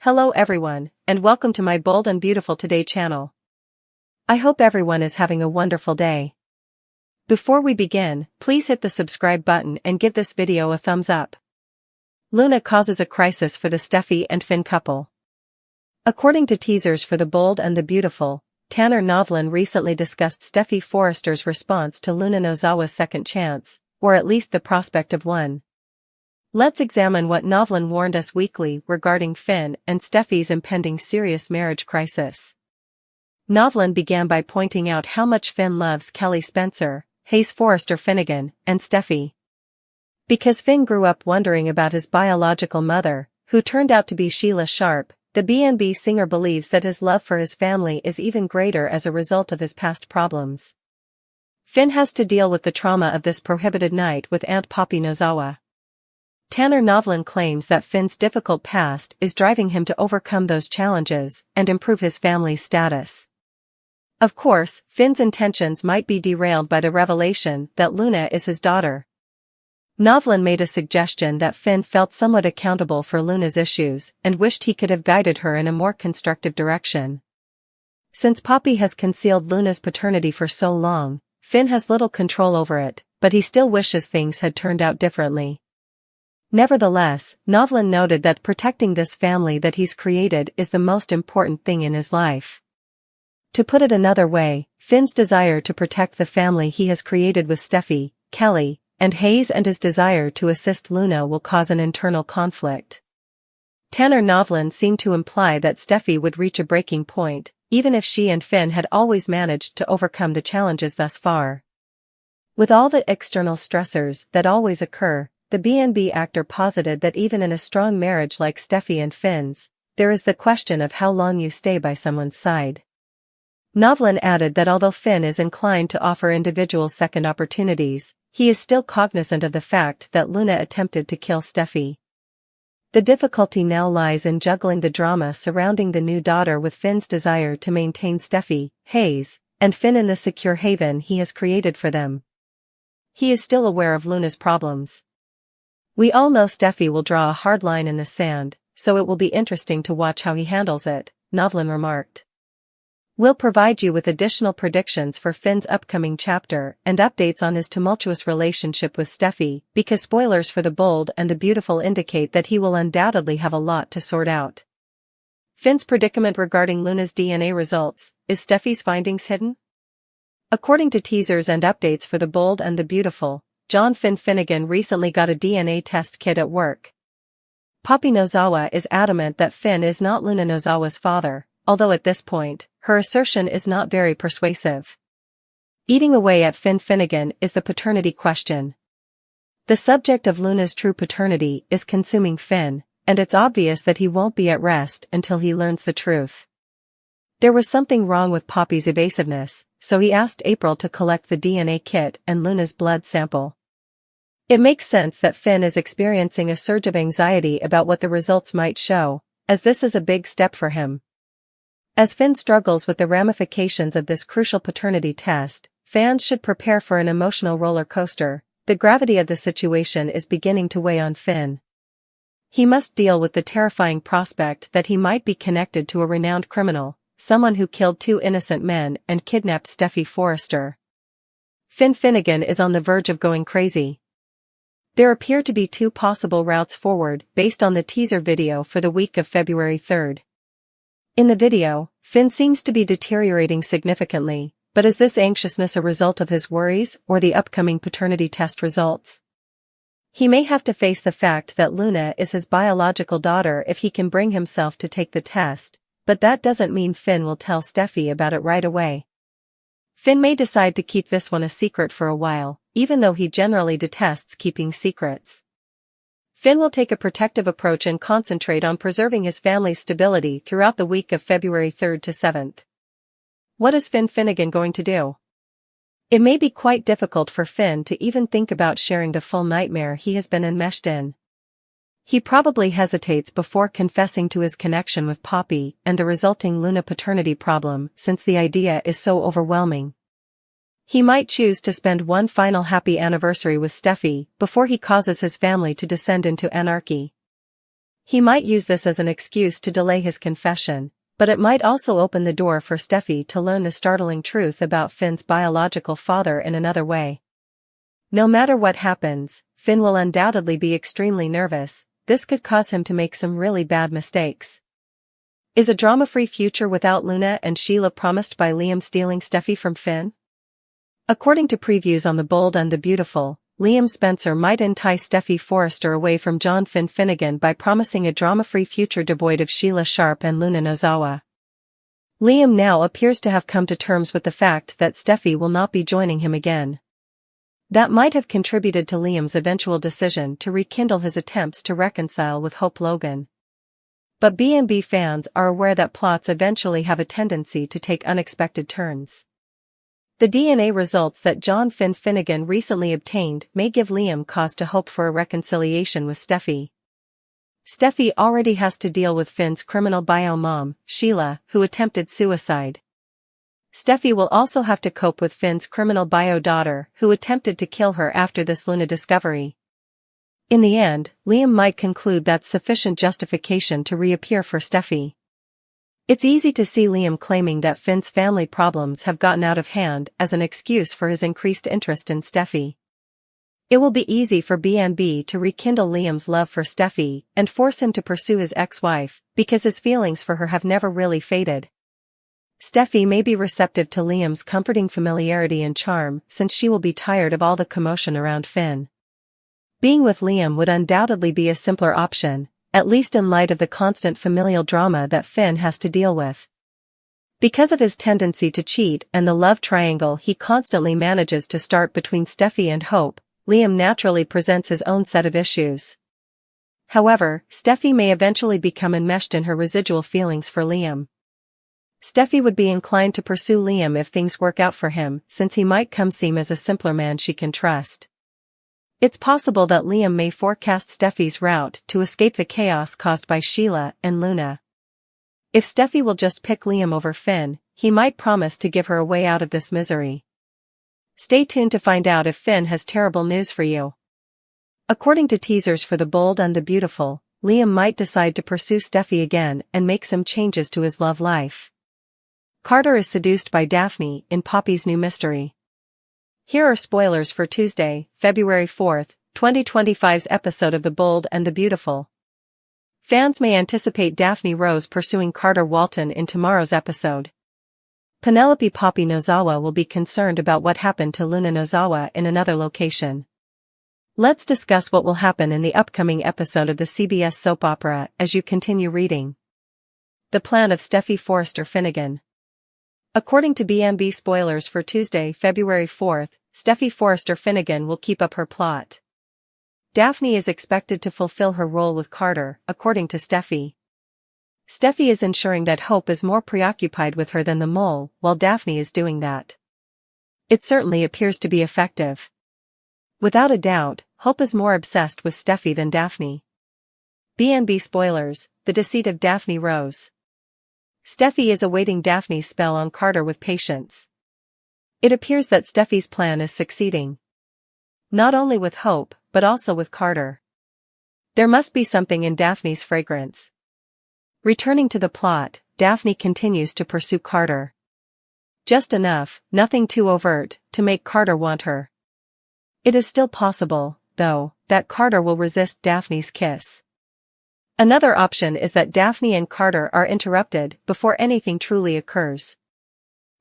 Hello everyone, and welcome to my Bold and Beautiful Today channel. I hope everyone is having a wonderful day. Before we begin, please hit the subscribe button and give this video a thumbs up. Luna causes a crisis for the Steffy and Finn couple. According to teasers for The Bold and the Beautiful, Tanner Novlan recently discussed Steffy Forrester's response to Luna Nozawa's second chance, or at least the prospect of one. Let's examine what Novlan warned us weekly regarding Finn and Steffy's impending serious marriage crisis. Novlan began by pointing out how much Finn loves Kelly Spencer, Hayes Forrester Finnegan, and Steffy. Because Finn grew up wondering about his biological mother, who turned out to be Sheila Sharp, the B&B singer believes that his love for his family is even greater as a result of his past problems. Finn has to deal with the trauma of this prohibited night with Aunt Poppy Nozawa. Tanner Novlan claims that Finn's difficult past is driving him to overcome those challenges and improve his family's status. Of course, Finn's intentions might be derailed by the revelation that Luna is his daughter. Novlan made a suggestion that Finn felt somewhat accountable for Luna's issues and wished he could have guided her in a more constructive direction. Since Poppy has concealed Luna's paternity for so long, Finn has little control over it, but he still wishes things had turned out differently. Nevertheless, Novlan noted that protecting this family that he's created is the most important thing in his life. To put it another way, Finn's desire to protect the family he has created with Steffy, Kelly, and Hayes and his desire to assist Luna will cause an internal conflict. Tanner Novlan seemed to imply that Steffy would reach a breaking point, even if she and Finn had always managed to overcome the challenges thus far. With all the external stressors that always occur, the B&B actor posited that even in a strong marriage like Steffy and Finn's, there is the question of how long you stay by someone's side. Novlan added that although Finn is inclined to offer individuals second opportunities, he is still cognizant of the fact that Luna attempted to kill Steffy. The difficulty now lies in juggling the drama surrounding the new daughter with Finn's desire to maintain Steffy, Hayes, and Finn in the secure haven he has created for them. He is still aware of Luna's problems. We all know Steffy will draw a hard line in the sand, so it will be interesting to watch how he handles it, Novlan remarked. We'll provide you with additional predictions for Finn's upcoming chapter and updates on his tumultuous relationship with Steffy, because spoilers for The Bold and the Beautiful indicate that he will undoubtedly have a lot to sort out. Finn's predicament regarding Luna's DNA results: is Steffy's findings hidden? According to teasers and updates for The Bold and the Beautiful, John Finn Finnegan recently got a DNA test kit at work. Poppy Nozawa is adamant that Finn is not Luna Nozawa's father, although at this point, her assertion is not very persuasive. Eating away at Finn Finnegan is the paternity question. The subject of Luna's true paternity is consuming Finn, and it's obvious that he won't be at rest until he learns the truth. There was something wrong with Poppy's evasiveness, so he asked April to collect the DNA kit and Luna's blood sample. It makes sense that Finn is experiencing a surge of anxiety about what the results might show, as this is a big step for him. As Finn struggles with the ramifications of this crucial paternity test, fans should prepare for an emotional roller coaster. The gravity of the situation is beginning to weigh on Finn. He must deal with the terrifying prospect that he might be connected to a renowned criminal, someone who killed 2 innocent men and kidnapped Steffy Forrester. Finn Finnegan is on the verge of going crazy. There appear to be 2 possible routes forward based on the teaser video for the week of February 3rd. In the video, Finn seems to be deteriorating significantly, but is this anxiousness a result of his worries or the upcoming paternity test results? He may have to face the fact that Luna is his biological daughter if he can bring himself to take the test, but that doesn't mean Finn will tell Steffy about it right away. Finn may decide to keep this one a secret for a while, even though he generally detests keeping secrets. Finn will take a protective approach and concentrate on preserving his family's stability throughout the week of February 3rd to 7th. What is Finn Finnegan going to do? It may be quite difficult for Finn to even think about sharing the full nightmare he has been enmeshed in. He probably hesitates before confessing to his connection with Poppy and the resulting Luna paternity problem, since the idea is so overwhelming. He might choose to spend one final happy anniversary with Steffy before he causes his family to descend into anarchy. He might use this as an excuse to delay his confession, but it might also open the door for Steffy to learn the startling truth about Finn's biological father in another way. No matter what happens, Finn will undoubtedly be extremely nervous. This could cause him to make some really bad mistakes. Is a drama-free future without Luna and Sheila promised by Liam stealing Steffy from Finn? According to previews on The Bold and the Beautiful, Liam Spencer might entice Steffy Forrester away from John Finn Finnegan by promising a drama-free future devoid of Sheila Sharp and Luna Nozawa. Liam now appears to have come to terms with the fact that Steffy will not be joining him again. That might have contributed to Liam's eventual decision to rekindle his attempts to reconcile with Hope Logan. But B&B fans are aware that plots eventually have a tendency to take unexpected turns. The DNA results that John Finn Finnegan recently obtained may give Liam cause to hope for a reconciliation with Steffy. Steffy already has to deal with Finn's criminal bio mom, Sheila, who attempted suicide. Steffy will also have to cope with Finn's criminal bio daughter, who attempted to kill her after this Luna discovery. In the end, Liam might conclude that's sufficient justification to reappear for Steffy. It's easy to see Liam claiming that Finn's family problems have gotten out of hand as an excuse for his increased interest in Steffy. It will be easy for B&B to rekindle Liam's love for Steffy and force him to pursue his ex-wife, because his feelings for her have never really faded. Steffy may be receptive to Liam's comforting familiarity and charm since she will be tired of all the commotion around Finn. Being with Liam would undoubtedly be a simpler option, at least in light of the constant familial drama that Finn has to deal with. Because of his tendency to cheat and the love triangle he constantly manages to start between Steffy and Hope, Liam naturally presents his own set of issues. However, Steffy may eventually become enmeshed in her residual feelings for Liam. Steffy would be inclined to pursue Liam if things work out for him, since he might come seem as a simpler man she can trust. It's possible that Liam may forecast Steffy's route to escape the chaos caused by Sheila and Luna. If Steffy will just pick Liam over Finn, he might promise to give her a way out of this misery. Stay tuned to find out if Finn has terrible news for you. According to teasers for The Bold and the Beautiful, Liam might decide to pursue Steffy again and make some changes to his love life. Carter is seduced by Daphne in Poppy's new mystery. Here are spoilers for Tuesday, February 4th, 2025's episode of The Bold and the Beautiful. Fans may anticipate Daphne Rose pursuing Carter Walton in tomorrow's episode. Penelope Poppy Nozawa will be concerned about what happened to Luna Nozawa in another location. Let's discuss what will happen in the upcoming episode of the CBS soap opera as you continue reading. The plan of Steffy Forrester Finnegan. According to B&B spoilers for Tuesday, February 4th, Steffy Forrester Finnegan will keep up her plot. Daphne is expected to fulfill her role with Carter, according to Steffy. Steffy is ensuring that Hope is more preoccupied with her than the mole, while Daphne is doing that. It certainly appears to be effective. Without a doubt, Hope is more obsessed with Steffy than Daphne. B&B spoilers, the deceit of Daphne Rose. Steffy is awaiting Daphne's spell on Carter with patience. It appears that Steffy's plan is succeeding. Not only with Hope, but also with Carter. There must be something in Daphne's fragrance. Returning to the plot, Daphne continues to pursue Carter. Just enough, nothing too overt, to make Carter want her. It is still possible, though, that Carter will resist Daphne's kiss. Another option is that Daphne and Carter are interrupted before anything truly occurs.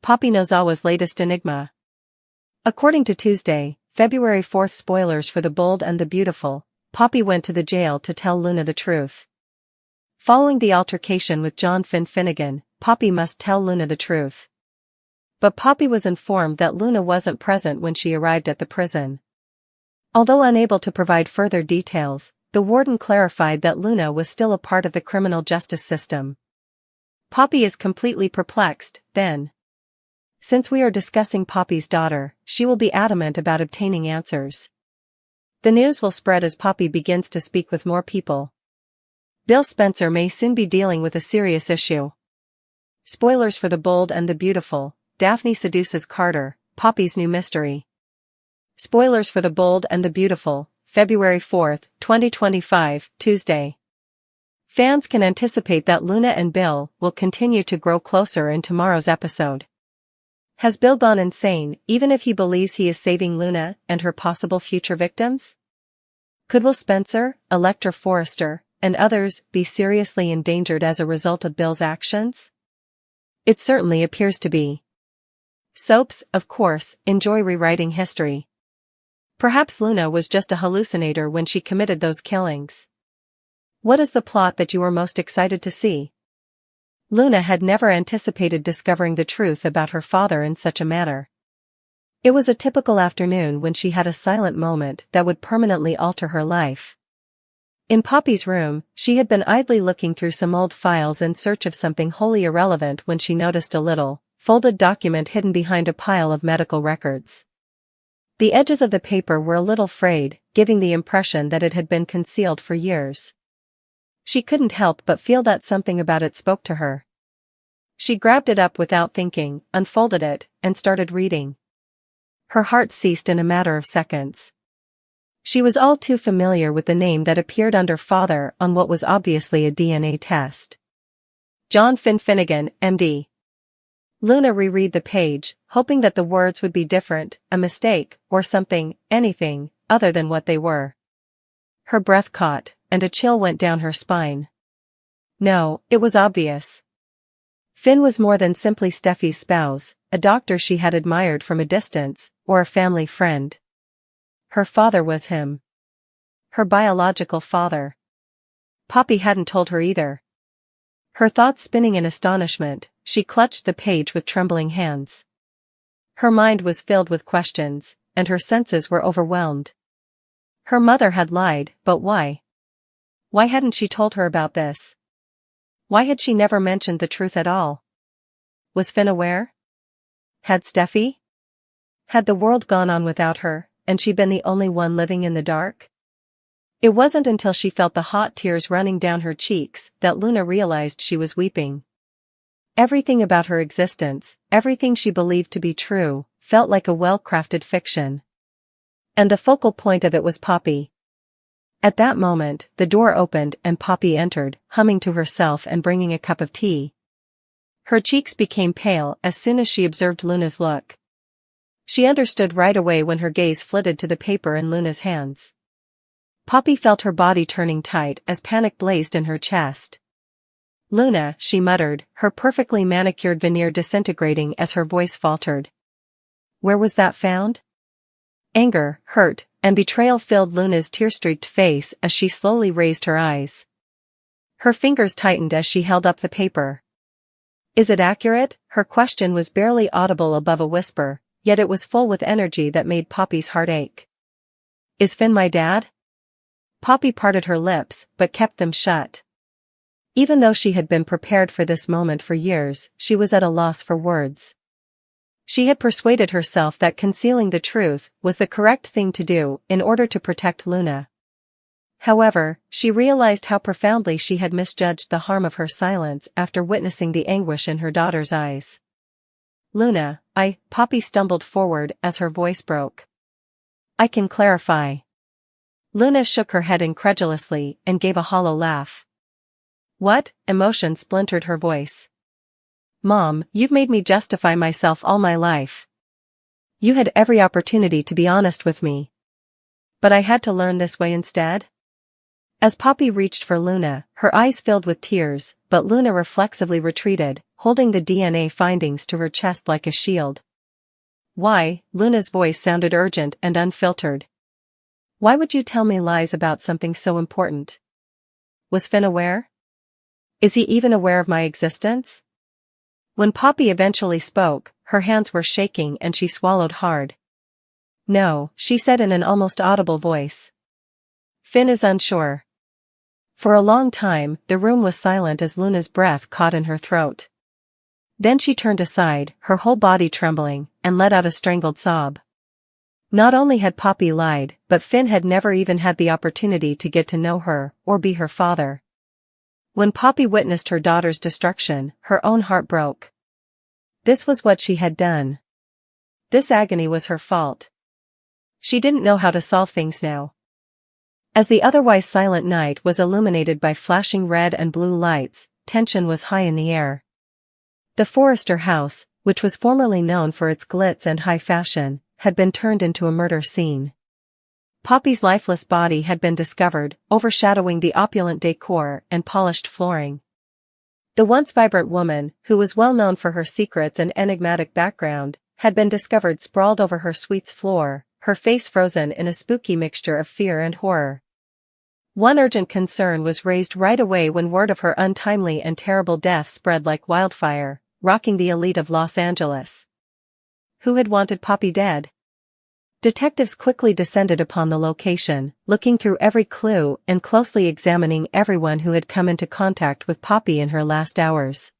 Poppy Nozawa's latest enigma. According to Tuesday, February 4th spoilers for The Bold and the Beautiful, Poppy went to the jail to tell Luna the truth. Following the altercation with John Finn Finnegan, Poppy must tell Luna the truth. But Poppy was informed that Luna wasn't present when she arrived at the prison. Although unable to provide further details, the warden clarified that Luna was still a part of the criminal justice system. Poppy is completely perplexed, then. Since we are discussing Poppy's daughter, she will be adamant about obtaining answers. The news will spread as Poppy begins to speak with more people. Bill Spencer may soon be dealing with a serious issue. Spoilers for The Bold and the Beautiful, Daphne seduces Carter, Poppy's new mystery. Spoilers for The Bold and the Beautiful, February 4th, 2025, Tuesday. Fans can anticipate that Luna and Bill will continue to grow closer in tomorrow's episode. Has Bill gone insane, even if he believes he is saving Luna and her possible future victims? Could Will Spencer, Electra Forrester, and others be seriously endangered as a result of Bill's actions? It certainly appears to be. Soaps, of course, enjoy rewriting history. Perhaps Luna was just a hallucinator when she committed those killings. What is the plot that you are most excited to see? Luna had never anticipated discovering the truth about her father in such a manner. It was a typical afternoon when she had a silent moment that would permanently alter her life. In Poppy's room, she had been idly looking through some old files in search of something wholly irrelevant when she noticed a little, folded document hidden behind a pile of medical records. The edges of the paper were a little frayed, giving the impression that it had been concealed for years. She couldn't help but feel that something about it spoke to her. She grabbed it up without thinking, unfolded it, and started reading. Her heart ceased in a matter of seconds. She was all too familiar with the name that appeared under father on what was obviously a DNA test. John Finnegan, MD. Luna reread the page, hoping that the words would be different, a mistake, or something, anything, other than what they were. Her breath caught, and a chill went down her spine. No, it was obvious. Finn was more than simply Steffi's spouse, a doctor she had admired from a distance, or a family friend. Her father was him. Her biological father. Poppy hadn't told her either. Her thoughts spinning in astonishment, she clutched the page with trembling hands. Her mind was filled with questions, and her senses were overwhelmed. Her mother had lied, but why? Why hadn't she told her about this? Why had she never mentioned the truth at all? Was Finn aware? Had Steffi? Had the world gone on without her, and she been the only one living in the dark? It wasn't until she felt the hot tears running down her cheeks that Luna realized she was weeping. Everything about her existence, everything she believed to be true, felt like a well-crafted fiction. And the focal point of it was Poppy. At that moment, the door opened and Poppy entered, humming to herself and bringing a cup of tea. Her cheeks became pale as soon as she observed Luna's look. She understood right away when her gaze flitted to the paper in Luna's hands. Poppy felt her body turning tight as panic blazed in her chest. Luna, she muttered, her perfectly manicured veneer disintegrating as her voice faltered. Where was that found? Anger, hurt, and betrayal filled Luna's tear-streaked face as she slowly raised her eyes. Her fingers tightened as she held up the paper. Is it accurate? Her question was barely audible above a whisper, yet it was full with energy that made Poppy's heart ache. Is Finn my dad? Poppy parted her lips, but kept them shut. Even though she had been prepared for this moment for years, she was at a loss for words. She had persuaded herself that concealing the truth was the correct thing to do in order to protect Luna. However, she realized how profoundly she had misjudged the harm of her silence after witnessing the anguish in her daughter's eyes. Luna, Poppy stumbled forward as her voice broke. I can clarify. Luna shook her head incredulously and gave a hollow laugh. What? Emotion splintered her voice. Mom, you've made me justify myself all my life. You had every opportunity to be honest with me. But I had to learn this way instead? As Poppy reached for Luna, her eyes filled with tears, but Luna reflexively retreated, holding the DNA findings to her chest like a shield. Why? Luna's voice sounded urgent and unfiltered. Why would you tell me lies about something so important? Was Finn aware? Is he even aware of my existence? When Poppy eventually spoke, her hands were shaking and she swallowed hard. No, she said in an almost audible voice. Finn is unsure. For a long time, the room was silent as Luna's breath caught in her throat. Then she turned aside, her whole body trembling, and let out a strangled sob. Not only had Poppy lied, but Finn had never even had the opportunity to get to know her, or be her father. When Poppy witnessed her daughter's destruction, her own heart broke. This was what she had done. This agony was her fault. She didn't know how to solve things now. As the otherwise silent night was illuminated by flashing red and blue lights, tension was high in the air. The Forrester house, which was formerly known for its glitz and high fashion, had been turned into a murder scene. Poppy's lifeless body had been discovered, overshadowing the opulent decor and polished flooring. The once vibrant woman, who was well known for her secrets and enigmatic background, had been discovered sprawled over her suite's floor, her face frozen in a spooky mixture of fear and horror. One urgent concern was raised right away when word of her untimely and terrible death spread like wildfire, rocking the elite of Los Angeles. Who had wanted Poppy dead? Detectives quickly descended upon the location, looking through every clue and closely examining everyone who had come into contact with Poppy in her last hours.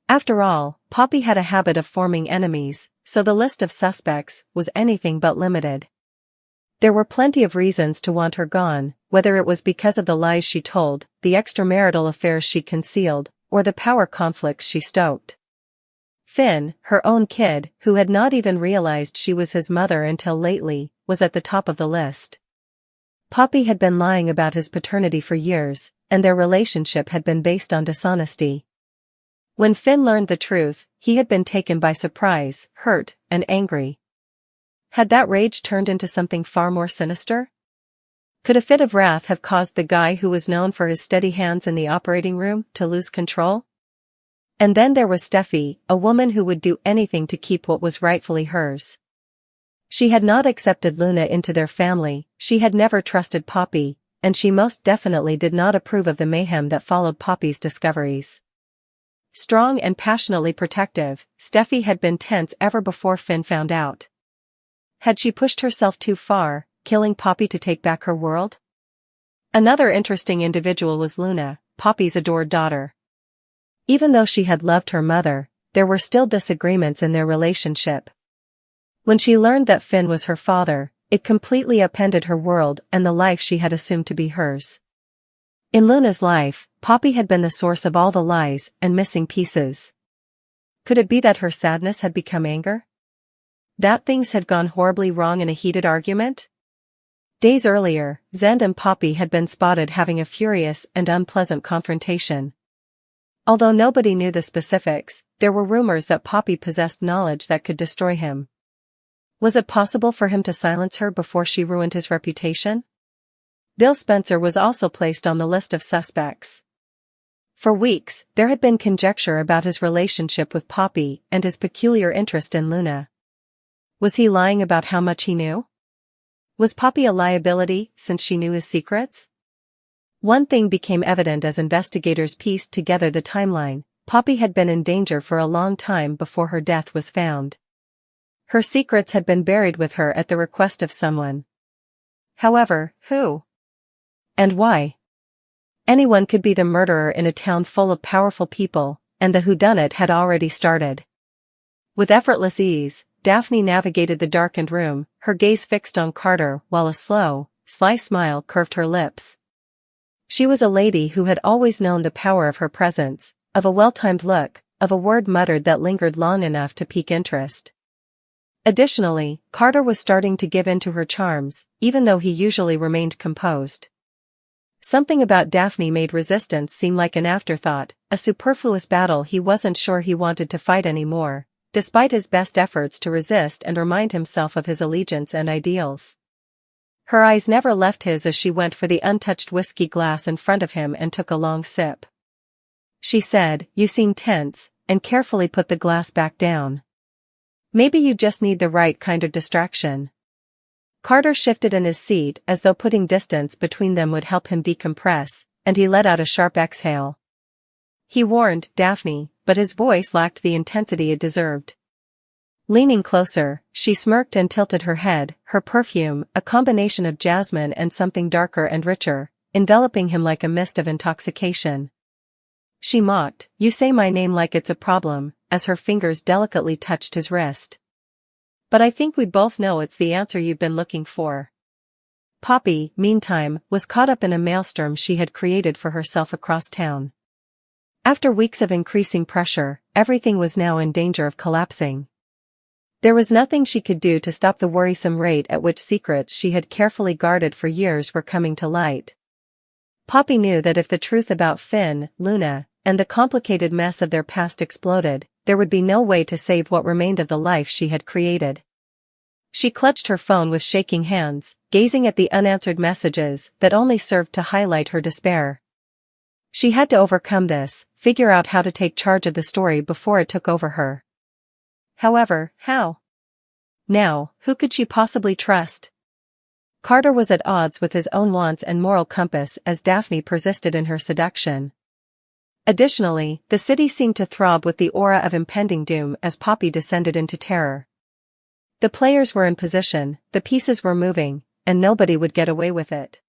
After all, Poppy had a habit of forming enemies, so the list of suspects was anything but limited. There were plenty of reasons to want her gone, whether it was because of the lies she told, the extramarital affairs she concealed, or the power conflicts she stoked. Finn, her own kid, who had not even realized she was his mother until lately, was at the top of the list. Poppy had been lying about his paternity for years, and their relationship had been based on dishonesty. When Finn learned the truth, he had been taken by surprise, hurt, and angry. Had that rage turned into something far more sinister? Could a fit of wrath have caused the guy who was known for his steady hands in the operating room to lose control? And then there was Steffy, a woman who would do anything to keep what was rightfully hers. She had not accepted Luna into their family, she had never trusted Poppy, and she most definitely did not approve of the mayhem that followed Poppy's discoveries. Strong and passionately protective, Steffy had been tense ever before Finn found out. Had she pushed herself too far, killing Poppy to take back her world? Another interesting individual was Luna, Poppy's adored daughter. Even though she had loved her mother, there were still disagreements in their relationship. When she learned that Finn was her father, it completely upended her world and the life she had assumed to be hers. In Luna's life, Poppy had been the source of all the lies and missing pieces. Could it be that her sadness had become anger? That things had gone horribly wrong in a heated argument? Days earlier, Zend and Poppy had been spotted having a furious and unpleasant confrontation. Although nobody knew the specifics, there were rumors that Poppy possessed knowledge that could destroy him. Was it possible for him to silence her before she ruined his reputation? Bill Spencer was also placed on the list of suspects. For weeks, there had been conjecture about his relationship with Poppy and his peculiar interest in Luna. Was he lying about how much he knew? Was Poppy a liability since she knew his secrets? One thing became evident as investigators pieced together the timeline: Poppy had been in danger for a long time before her death was found. Her secrets had been buried with her at the request of someone. However, who? And why? Anyone could be the murderer in a town full of powerful people, and the whodunit had already started. With effortless ease, Daphne navigated the darkened room, her gaze fixed on Carter while a slow, sly smile curved her lips. She was a lady who had always known the power of her presence, of a well-timed look, of a word muttered that lingered long enough to pique interest. Additionally, Carter was starting to give in to her charms, even though he usually remained composed. Something about Daphne made resistance seem like an afterthought, a superfluous battle he wasn't sure he wanted to fight anymore, despite his best efforts to resist and remind himself of his allegiance and ideals. Her eyes never left his as she went for the untouched whiskey glass in front of him and took a long sip. She said, "You seem tense," and carefully put the glass back down. "Maybe you just need the right kind of distraction." Carter shifted in his seat as though putting distance between them would help him decompress, and he let out a sharp exhale. He warned Daphne, but his voice lacked the intensity it deserved. Leaning closer, she smirked and tilted her head, her perfume, a combination of jasmine and something darker and richer, enveloping him like a mist of intoxication. She mocked, "You say my name like it's a problem," as her fingers delicately touched his wrist. "But I think we both know it's the answer you've been looking for." Poppy, meantime, was caught up in a maelstrom she had created for herself across town. After weeks of increasing pressure, everything was now in danger of collapsing. There was nothing she could do to stop the worrisome rate at which secrets she had carefully guarded for years were coming to light. Poppy knew that if the truth about Finn, Luna, and the complicated mess of their past exploded, there would be no way to save what remained of the life she had created. She clutched her phone with shaking hands, gazing at the unanswered messages that only served to highlight her despair. She had to overcome this, figure out how to take charge of the story before it took over her. However, how? Now, who could she possibly trust? Carter was at odds with his own wants and moral compass as Daphne persisted in her seduction. Additionally, the city seemed to throb with the aura of impending doom as Poppy descended into terror. The players were in position, the pieces were moving, and nobody would get away with it.